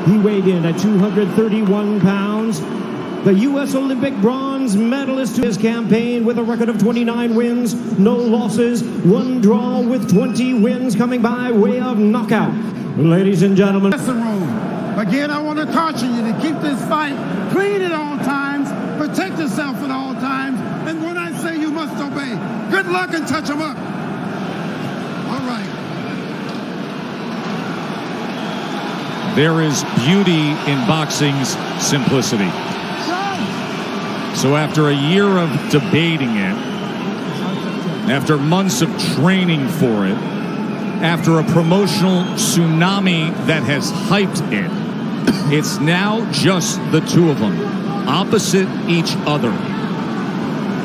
He weighed in at 231 pounds. The U.S. Olympic bronze medalist to his campaign with a record of 29 wins, no losses, 1 draw with 20 wins coming by way of knockout. Ladies and gentlemen. Again, I want to caution you to keep this fight clean at all times, protect yourself at all times, and when I say you must obey, good luck and touch them up. All right. There is beauty in boxing's simplicity. So after a year of debating it, after months of training for it, after a promotional tsunami that has hyped it, it's now just the two of them, opposite each other.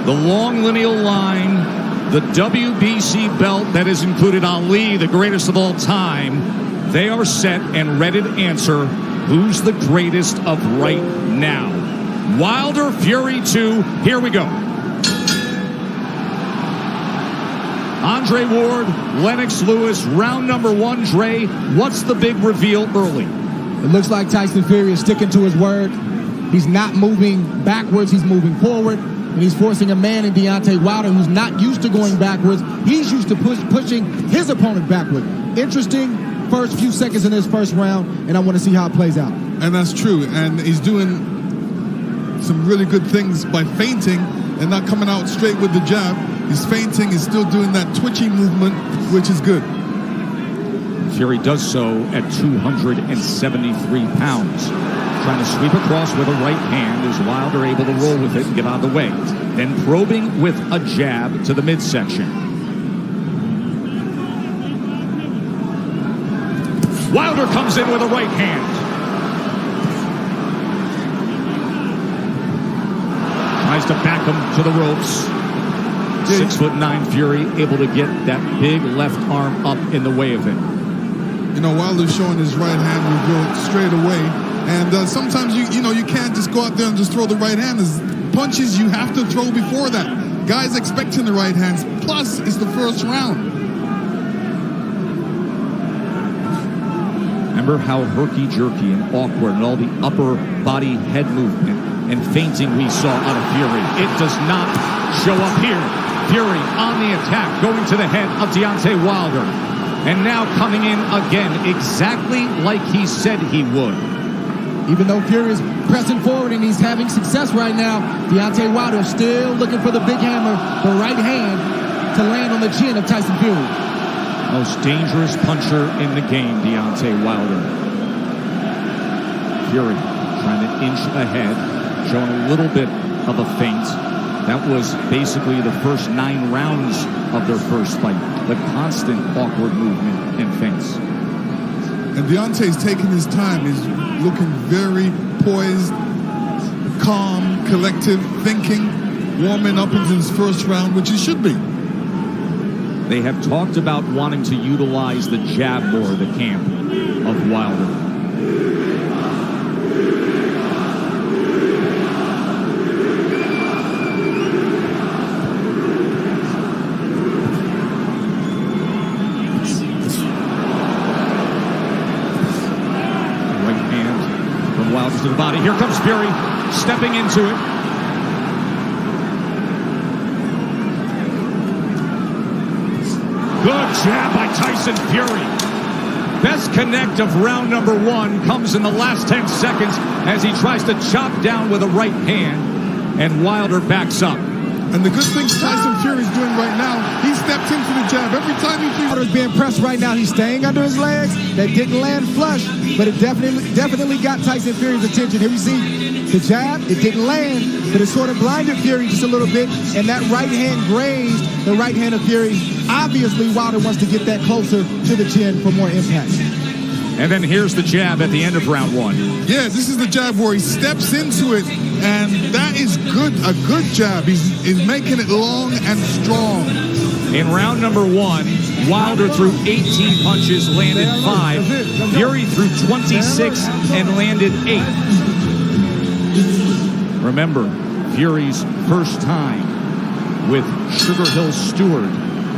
The long lineal line, the WBC belt that has included Ali, the greatest of all time, they are set and ready to answer who's the greatest of right now. Wilder, Fury 2, here we go. Andre Ward, Lennox Lewis, round number 1. Dre, what's the big reveal early? It looks like Tyson Fury is sticking to his word. He's not moving backwards, he's moving forward. And he's forcing a man in Deontay Wilder who's not used to going backwards. He's used to pushing his opponent backward. Interesting first few seconds in this first round, and I want to see how it plays out. And that's true. And he's doing some really good things by feinting and not coming out straight with the jab. He's feinting, he's still doing that twitchy movement, which is good. Fury does so at 273 pounds. Trying to sweep across with a right hand. Is Wilder able to roll with it and get out of the way? Then probing with a jab to the midsection. Wilder comes in with a right hand. Tries to back him to the ropes. 6'9" Fury able to get that big left arm up in the way of it. You know, Wilder's showing his right hand will go straight away. And sometimes you can't just go out there and just throw the right hand. There's punches you have to throw before that. Guys expecting the right hands. Plus, it's the first round. Remember how herky-jerky and awkward and all the upper body head movement and feinting we saw out of Fury. It does not show up here. Fury on the attack, going to the head of Deontay Wilder. And now coming in again, exactly like he said he would. Even though Fury is pressing forward and he's having success right now, Deontay Wilder still looking for the big hammer, the right hand, to land on the chin of Tyson Fury. Most dangerous puncher in the game, Deontay Wilder. Fury trying to inch ahead, showing a little bit of a feint. That was basically the first 9 rounds of their first fight. The constant awkward movement and feints. And Deontay's taking his time. He's looking very poised, calm, collective, thinking, warming up into his first round, which he should be. They have talked about wanting to utilize the jab more, the camp of Wilder. To the body. Here comes Fury, stepping into it. Good jab by Tyson Fury. Best connect of round number 1 comes in the last 10 seconds as he tries to chop down with a right hand, and Wilder backs up. And the good thing Tyson Fury's doing right now, he stepped into the jab. Every time he feels Wilder's being pressed right now, he's staying under his legs. That didn't land flush, but it definitely got Tyson Fury's attention. Here we see the jab. It didn't land, but it sort of blinded Fury just a little bit, and that right hand grazed the right hand of Fury. Obviously, Wilder wants to get that closer to the chin for more impact. And then here's the jab at the end of round 1. Yeah, this is the jab where he steps into it, and that is good. A good jab. He's making it long and strong. In round number 1, Wilder threw 18 punches, landed 5. Fury threw 26 and landed 8. Remember, Fury's first time with Sugar Hill Stewart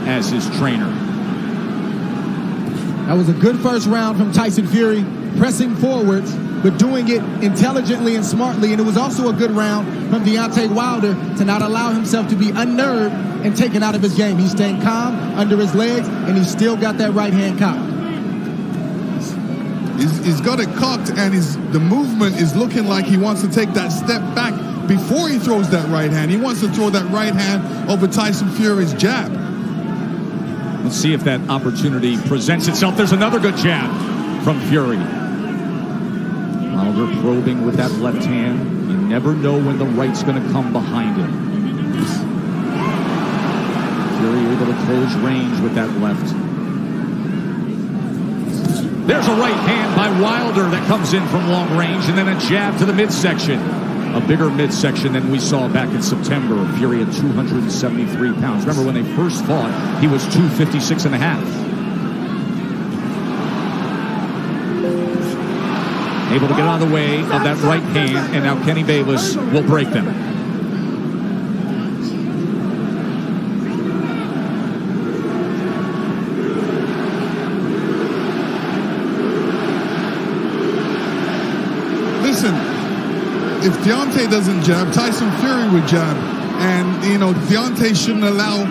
as his trainer. That was a good first round from Tyson Fury, pressing forwards, but doing it intelligently and smartly. And it was also a good round from Deontay Wilder to not allow himself to be unnerved and taken out of his game. He's staying calm under his legs, and he's still got that right hand cocked. He's got it cocked, and the movement is looking like he wants to take that step back before he throws that right hand. He wants to throw that right hand over Tyson Fury's jab. Let's see if that opportunity presents itself. There's another good jab from Fury. Wilder probing with that left hand. You never know when the right's going to come behind him. Fury able to close range with that left. There's a right hand by Wilder that comes in from long range, and then a jab to the midsection. A bigger midsection than we saw back in September. Fury at 273 pounds. Remember when they first fought, he was 256 and a half. Able to get out of the way of that right hand, and now Kenny Bayless will break them. Listen, if Deontay doesn't jab, Tyson Fury would jab, and Deontay shouldn't allow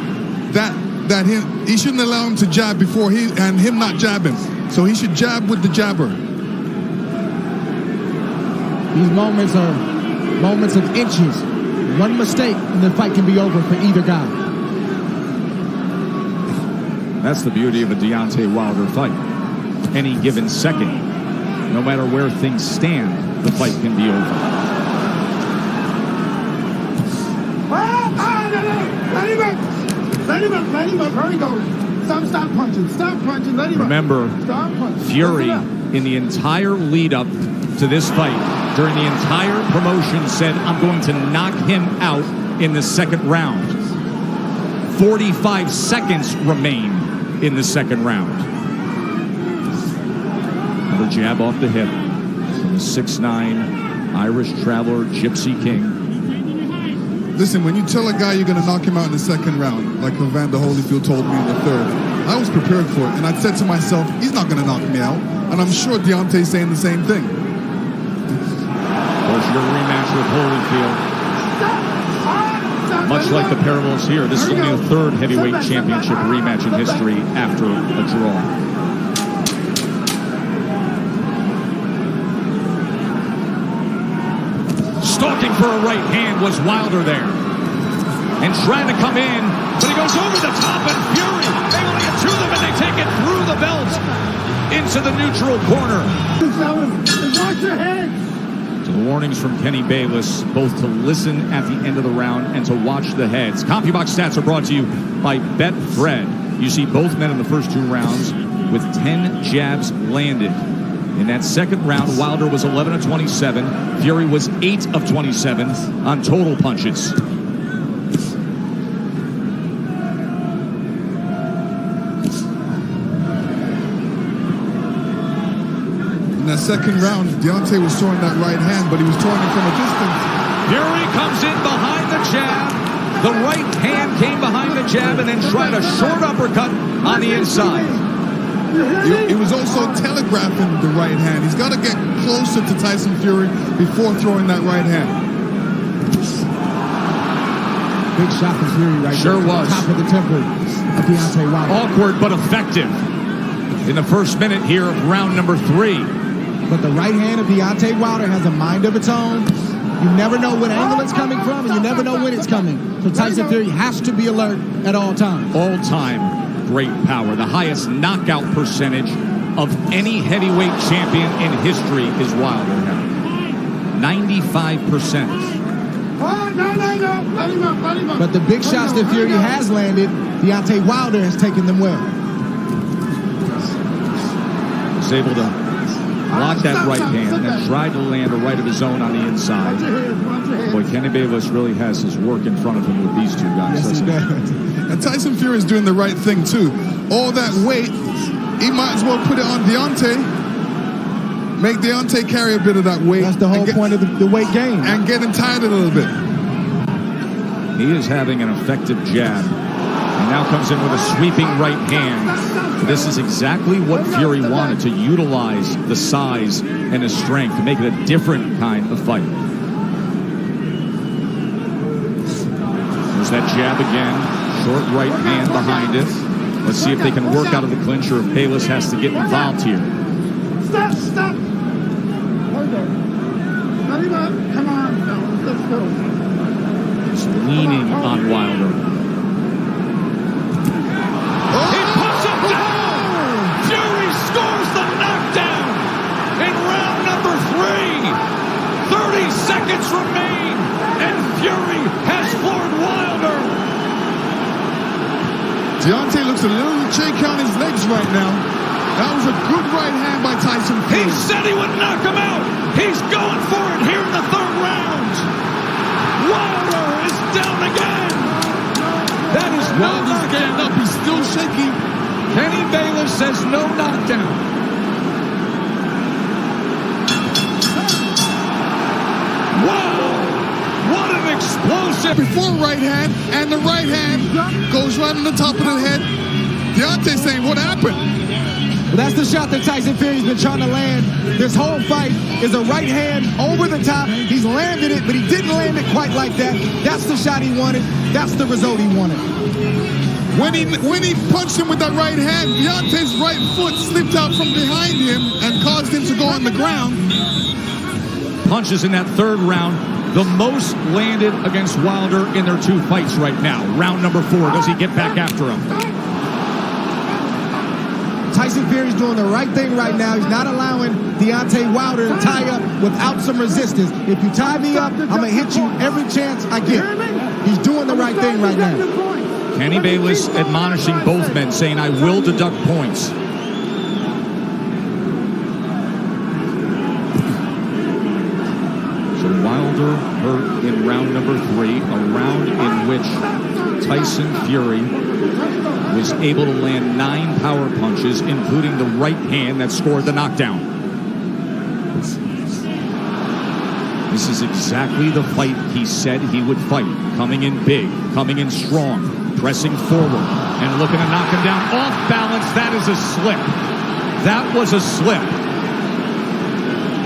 he shouldn't allow him to jab before him not jabbing. So he should jab with the jabber. These moments are moments of inches. One mistake and the fight can be over for either guy. That's the beauty of a Deontay Wilder fight. Any given second, no matter where things stand, the fight can be over. Let him up. Hurry, go. Stop punching. Stop punching. Let him Remember, up. Stop punching. Fury, in the entire lead up to this fight, during the entire promotion, said, I'm going to knock him out in the second round. 45 seconds remain in the second round. Another jab off the hip from the 6'9" Irish traveler, Gypsy King. Listen, when you tell a guy you're going to knock him out in the second round, like Evander Holyfield told me in the third, I was prepared for it, and I said to myself, he's not going to knock me out. And I'm sure Deontay's saying the same thing. Of course, your rematch with Holyfield. Much like the parallels here, this is only the third heavyweight championship rematch in history after a draw. Stalking for a right hand was Wilder there. And trying to come in, but he goes over the top, and Fury able to get to them, and they take it through the belt into the neutral corner. Watch your head. So the warnings from Kenny Bayless, both to listen at the end of the round and to watch the heads. CompuBox stats are brought to you by Betfred. You see both men in the first two rounds with 10 jabs landed. In that second round, Wilder was 11 of 27. Fury was 8 of 27 on total punches. In that second round, Deontay was throwing that right hand, but he was throwing it from a distance. Fury comes in behind the jab. The right hand came behind the jab and then tried a short uppercut on the inside. He was also telegraphing the right hand. He's got to get closer to Tyson Fury before throwing that right hand. Big shot from Fury right Sure there. was. Top of the temple of Deontay Wilder. Awkward but effective in the first minute here of round number 3. But the right hand of Deontay Wilder has a mind of its own. You never know what angle it's coming from, and you never know when it's coming. So Tyson Fury has to be alert at all times. All time great power. The highest knockout percentage of any heavyweight champion in history is Wilder now. 95%. But the big shots that Fury has landed, Deontay Wilder has taken them well. Was able to block that right hand and tried to land a right of his own on the inside. Boy, Kenny Bayless really has his work in front of him with these two guys. Yes, he does. And Tyson Fury is doing the right thing, too. All that weight, he might as well put it on Deontay. Make Deontay carry a bit of that weight. That's the whole point of the weight game. And get him tired a little bit. He is having an effective jab. And Now comes in with a sweeping right hand. This is exactly what Fury wanted, to utilize the size and his strength to make it a different kind of fight. There's that jab again. Short right hand behind it. Let's see if they can work out of the clinch or if Bayless has to get involved here. Stop, stop. Hold on. Not even, come on, fellas, let's go. He's leaning on Wilder. He puts him down! Fury scores the knockdown in round number 3. 30 seconds remain, and Fury has floored Wilder. Deontay looks a little shaky on his legs right now. That was a good right hand by Tyson Fury. He said he would knock him out. He's going for it here in the 3rd round. Wilder is down again. That is no Wilder's getting up. He's still shaky. Kenny Bayless says no knockdown. Wow! What an explosive! Before right hand, and the right hand goes right on the top of the head. Deontay saying, what happened? Well, that's the shot that Tyson Fury's been trying to land. This whole fight is a right hand over the top. He's landed it, but he didn't land it quite like that. That's the shot he wanted. That's the result he wanted. When he punched him with that right hand, Deontay's right foot slipped out from behind him and caused him to go on the ground. Punches in that 3rd round. The most landed against Wilder in their 2 fights right now. Round number 4. Does he get back after him? Tyson Fury's doing the right thing right now. He's not allowing Deontay Wilder to tie up without some resistance. If you tie me up, I'm going to hit you every chance I get. He's doing the right thing right now. Kenny Bayless admonishing both men, saying, I will deduct points. So Wilder hurt in round number 3, a round in which Tyson Fury was able to land 9 power punches, including the right hand that scored the knockdown. This is exactly the fight he said he would fight. Coming in big, coming in strong, pressing forward, and looking to knock him down off balance. That is a slip. That was a slip.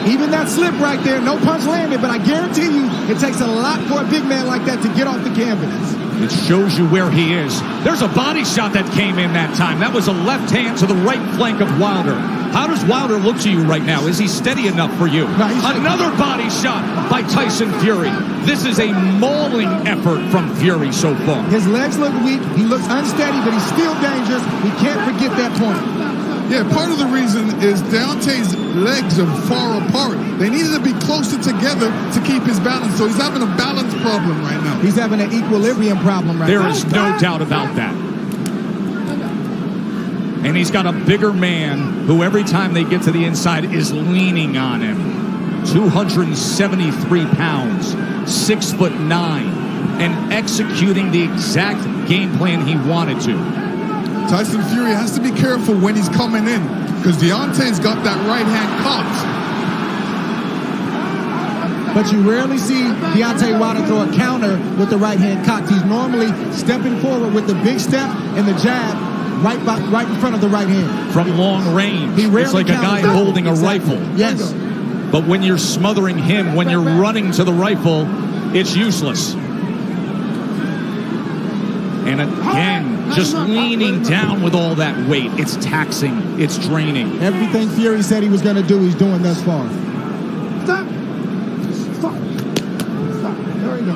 Even that slip right there, no punch landed, but I guarantee you it takes a lot for a big man like that to get off the canvas. It shows you where he is. There's a body shot that came in that time. That was a left hand to the right flank of Wilder. How does Wilder look to you right now? Is he steady enough for you? No, another body shot by Tyson Fury. This is a mauling effort from Fury so far. His legs look weak. He looks unsteady, but he's still dangerous. We can't forget that point. Yeah, part of the reason is Deontay's legs are far apart. They needed to be closer together to keep his balance. So he's having a balance problem right now. He's having an equilibrium problem right now. There is no doubt about that. And he's got a bigger man who every time they get to the inside is leaning on him. 273 pounds, 6'9", and executing the exact game plan he wanted to. Tyson Fury has to be careful when he's coming in, because Deontay's got that right hand caught. But you rarely see Deontay Wilder throw a counter with the right hand cocked. He's normally stepping forward with the big step and the jab right in front of the right hand. From long range. It's like a guy holding a rifle. Yes. But when you're smothering him, when you're running to the rifle, it's useless. And again, just leaning down with all that weight. It's taxing. It's draining. Everything Fury said he was going to do, he's doing thus far. Stop. Stop. Stop. There we go.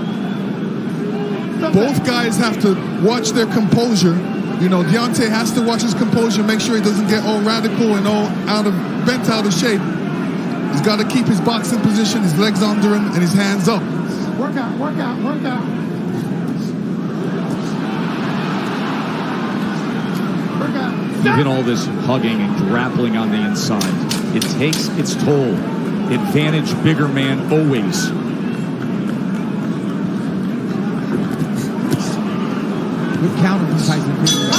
Stop. Both guys have to watch their composure. You know, Deontay has to watch his composure, make sure he doesn't get all radical and all bent out of shape. He's got to keep his boxing position, his legs under him, and his hands up. Work out, work out, work out. Work out. Even all this hugging and grappling on the inside, it takes its toll. Advantage bigger man always. Good counter from Tyson Fury.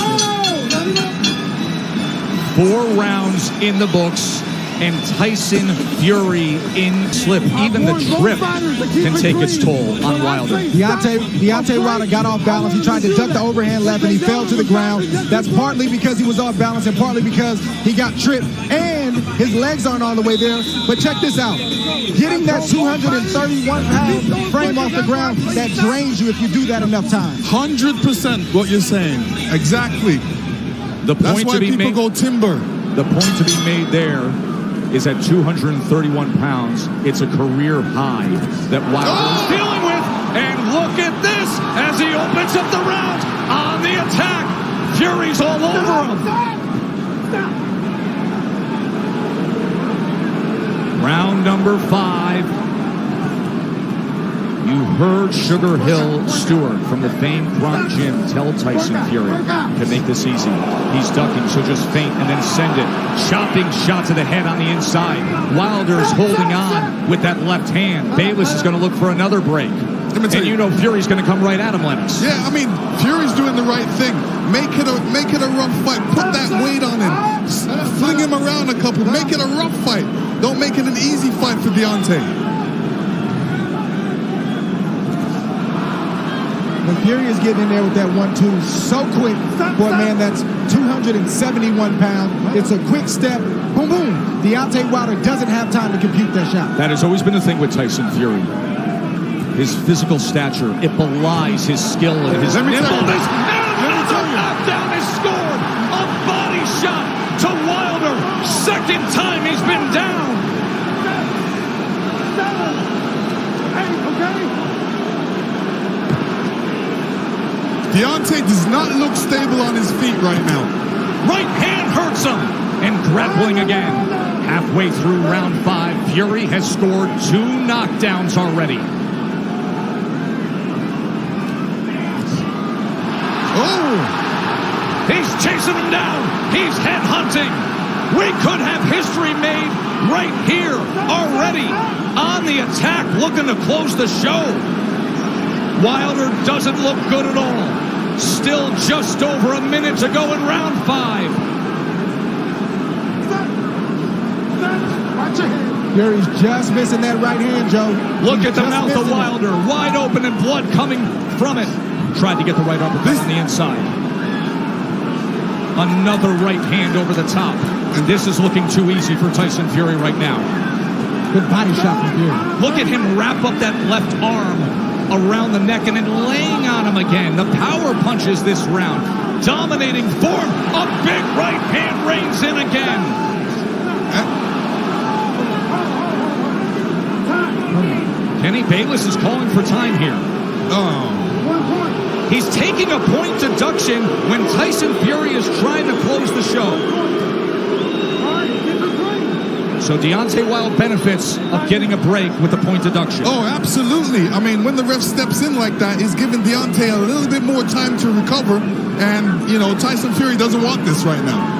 4 rounds in the books. and Tyson Fury in slip. Even the trip can take its toll on Wilder. Deontay Wilder got off balance. He tried to duck the overhand left and he fell to the ground. That's partly because he was off balance and partly because he got tripped and his legs aren't all the way there. But check this out. Getting that 231-pound frame off the ground, that drains you if you do that enough times. 100% what you're saying. Exactly. That's why people go timber. The point to be made there is at 231 pounds. It's a career high that Wilder is dealing with. And look at this as he opens up the round on the attack. Fury's all over him. Round number 5. You heard Sugar Hill Stewart from the famed Grunt Gym tell Tyson Fury to make this easy. He's ducking, so just feint and then send it. Chopping shot to the head on the inside. Wilder's holding on with that left hand. Bayless is going to look for another break. And you know Fury's going to come right at him, Lennox. Yeah, I mean, Fury's doing the right thing. Make it a rough fight. Put that weight on him. Fling him around a couple. Make it a rough fight. Don't make it an easy fight for Deontay. When Fury is getting in there with that 1-2 so quick for a man that's 271 pounds, it's a quick step, boom, boom. Deontay Wilder doesn't have time to compute that shot. That has always been the thing with Tyson Fury. His physical stature, it belies his skill and his nimbleness. Another knockdown is scored. A body shot to Wilder. Second time he's been down. Deontay does not look stable on his feet right now. Right hand hurts him. And grappling again. Halfway through round 5, Fury has scored 2 knockdowns already. Oh! He's chasing him down. He's headhunting. We could have history made right here already. On the attack, looking to close the show. Wilder doesn't look good at all. Still just over a minute to go in round 5. Fury's just missing that right hand, Joe. Look at the mouth of Wilder. Wide open and blood coming from it. Tried to get the right uppercut on the inside. Another right hand over the top. And this is looking too easy for Tyson Fury right now. Good body shot from Fury. Look at him wrap up that left arm around the neck and then laying on him again. The power punches this round. Dominating form. A big right hand reigns in again. Kenny Bayless is calling for time here. Oh. He's taking a point deduction when Tyson Fury is trying to close the show. So Deontay Wilder benefits of getting a break with the point deduction. Oh, absolutely. I mean, when the ref steps in like that, he's giving Deontay a little bit more time to recover. And, you know, Tyson Fury doesn't want this right now.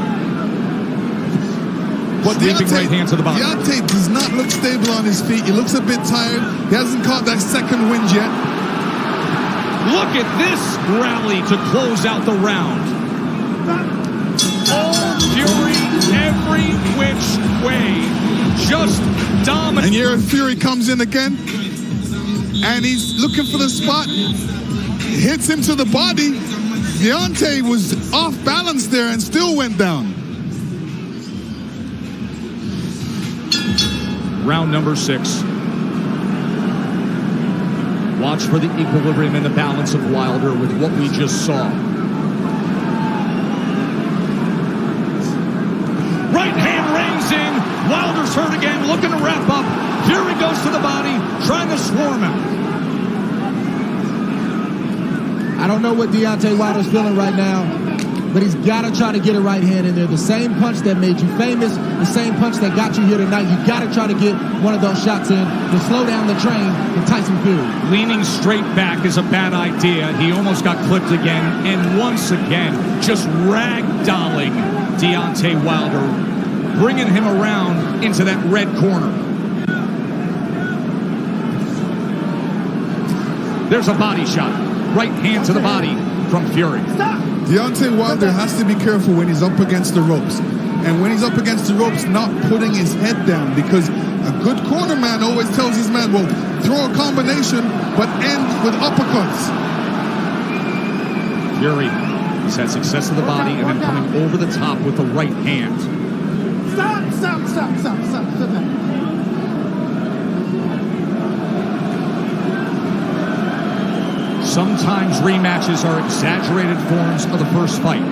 But Sweeping right hand to the body. Deontay does not look stable on his feet. He looks a bit tired. He hasn't caught that second wind yet. Look at this rally to close out the round. All Fury, every which way, just dominant. And here Fury comes in again, and he's looking for the spot. Hits him to the body. Deontay was off balance there and still went down. Round number 6. Watch for the equilibrium and the balance of Wilder with what we just saw. Right hand reins in. Wilder's hurt again, looking to wrap up. Fury goes to the body, trying to swarm him. I don't know what Deontay Wilder's feeling right now, but he's got to try to get a right hand in there. The same punch that made you famous, the same punch that got you here tonight, you got to try to get one of those shots in to slow down the train in Tyson Fury. Leaning straight back is a bad idea. He almost got clipped again, and once again, just ragdolling Deontay Wilder, bringing him around into that red corner. There's a body shot. Right hand to the body from Fury. Deontay Wilder has to be careful when he's up against the ropes. And when he's up against the ropes, not putting his head down, because a good corner man always tells his man, well, throw a combination, but end with uppercuts. Fury has had success of the body and then coming over the top with the right hand. Stop. Sometimes rematches are exaggerated forms of the first fight.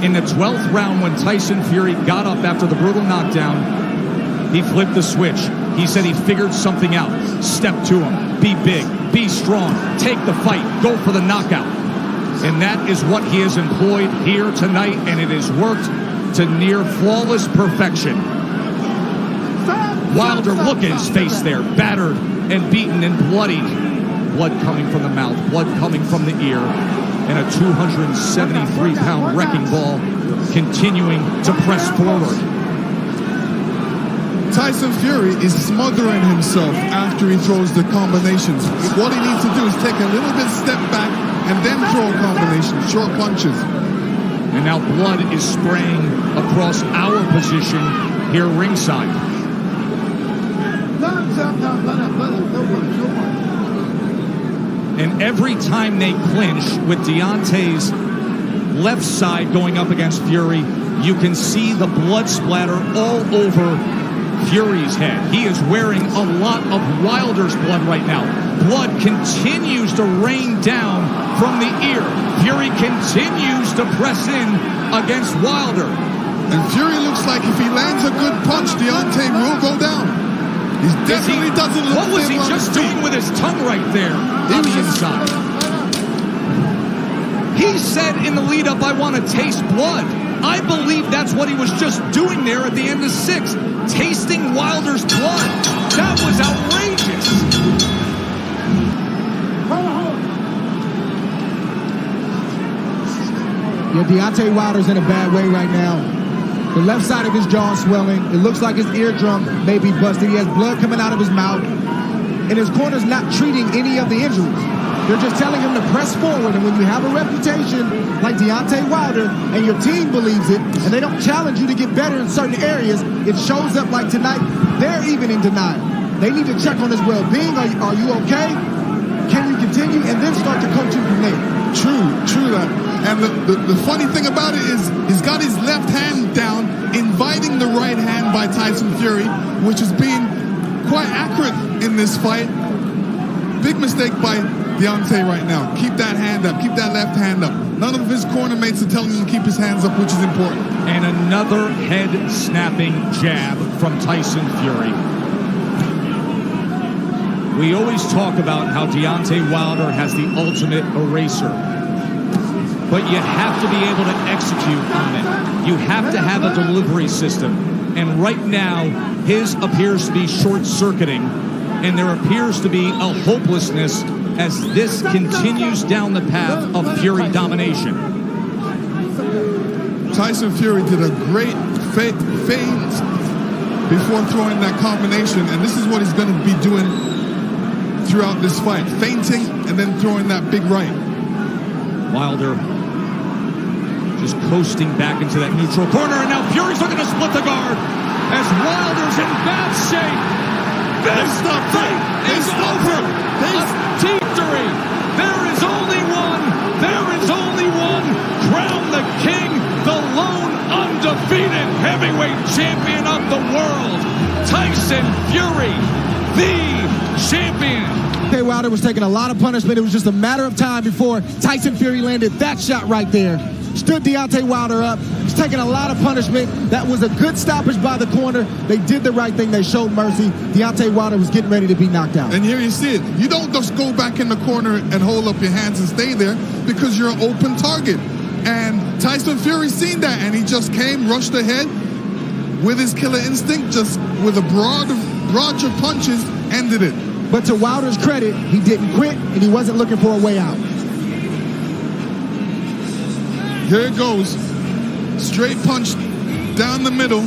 In the 12th round, when Tyson Fury got up after the brutal knockdown, he flipped the switch. He said he figured something out. Step to him. Be big. Be strong. Take the fight. Go for the knockout. And that is what he has employed here tonight, and it has worked to near flawless perfection. Wilder, look at his face there, battered and beaten and bloodied. Blood coming from the mouth, blood coming from the ear, and a 273-pound wrecking ball continuing to press forward. Tyson Fury is smothering himself after he throws the combinations. What he needs to do is take a little bit step back and then throw a combination, short punches. And now blood is spraying across our position here ringside. And every time they clinch with Deontay's left side going up against Fury, you can see the blood splatter all over Fury's head. He is wearing a lot of Wilder's blood right now. Blood continues to rain down from the ear. Fury continues to press in against Wilder. And Fury looks like if he lands a good punch, Deontay will go down. He definitely doesn't look. What was he just doing with his tongue right there on the inside? He said in the lead-up, I want to taste blood. I believe that's what he was just doing there at the end of 6, tasting Wilder's blood. That was outrageous. Yeah, Deontay Wilder's in a bad way right now. The left side of his jaw is swelling. It looks like his eardrum may be busted. He has blood coming out of his mouth. And his corner's not treating any of the injuries. They're just telling him to press forward. And when you have a reputation like Deontay Wilder and your team believes it, and they don't challenge you to get better in certain areas, it shows up like tonight. They're even in denial. They need to check on his well-being. Are you okay? Can you continue? And then start to coach him from there. True that. And the funny thing about it is he's got his left hand down, inviting the right hand by Tyson Fury, which has been quite accurate in this fight. Big mistake by Deontay right now. Keep that hand up. Keep that left hand up. None of his corner mates are telling him to keep his hands up, which is important. And another head-snapping jab from Tyson Fury. We always talk about how Deontay Wilder has the ultimate eraser. But you have to be able to execute on it. You have to have a delivery system. And right now, his appears to be short-circuiting. And there appears to be a hopelessness as this continues down the path of Fury domination. Tyson Fury did a great feint before throwing that combination. And this is what he's going to be doing throughout this fight. Feinting and then throwing that big right. Wilder just coasting back into that neutral corner, and now Fury's looking to split the guard as Wilder's in bad shape. This fight is over. A victory. There is only one. There is only one. Crown the king, the lone undefeated heavyweight champion of the world, Tyson Fury, the champion. Deontay Wilder was taking a lot of punishment. It was just a matter of time before Tyson Fury landed that shot right there. Stood Deontay Wilder up. He's taking a lot of punishment. That was a good stoppage by the corner. They did the right thing. They showed mercy. Deontay Wilder was getting ready to be knocked out. And here you see it. You don't just go back in the corner and hold up your hands and stay there because you're an open target. And Tyson Fury seen that, and he just came, rushed ahead with his killer instinct, just with a broad of punches, ended it. But to Wilder's credit, he didn't quit, and he wasn't looking for a way out. Here it goes. Straight punch down the middle.